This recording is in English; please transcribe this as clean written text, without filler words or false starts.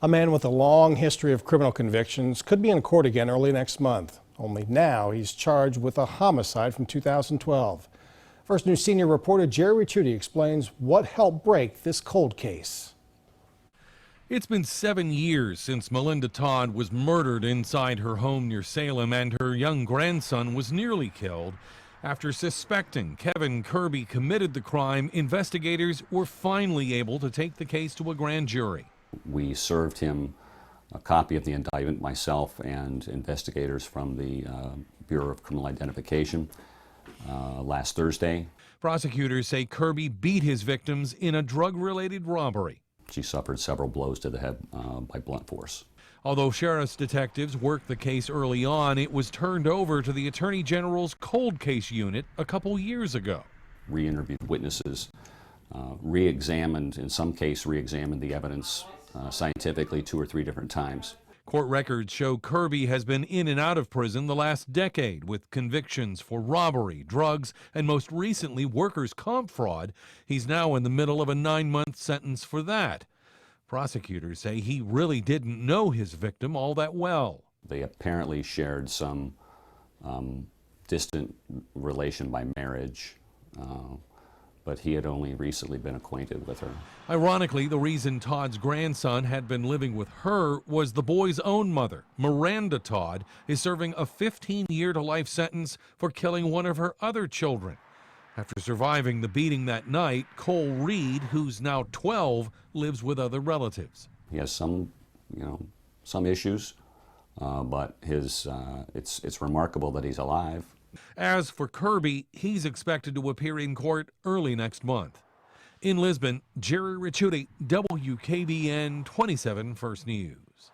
A man with a long history of criminal convictions could be in court again early next month. Only now he's charged with a homicide from 2012. First News senior reporter Jerry Ricciuti explains what helped break this cold case. It's been 7 years since Melinda Todd was murdered inside her home near Salem, and her young grandson was nearly killed. After suspecting Kevin Kirby committed the crime, investigators were finally able to take the case to a grand jury. We served him a copy of the indictment, myself and investigators from the Bureau of Criminal Identification, last Thursday. Prosecutors say Kirby beat his victims in a drug-related robbery. She suffered several blows to the head by blunt force. Although sheriff's detectives worked the case early on, it was turned over to the Attorney General's cold case unit a couple years ago. Re-interviewed witnesses, re-examined, in some case re-examined the evidence scientifically 2 or 3 different times. Court records show Kirby has been in and out of prison the last decade with convictions for robbery, drugs, and most recently workers' comp fraud. He's now in the middle of a 9-month sentence for that. Prosecutors say he really didn't know his victim all that well. They apparently shared some distant relation by marriage, but he had only recently been acquainted with her. Ironically, the reason Todd's grandson had been living with her was the boy's own mother. Miranda Todd is serving a 15-year-to-life sentence for killing one of her other children. After surviving the beating that night, Cole Reed, who's now 12, lives with other relatives. He has some issues, but it's remarkable that he's alive. As for Kirby, he's expected to appear in court early next month. In Lisbon, Jerry Ricciuti, WKBN 27 First News.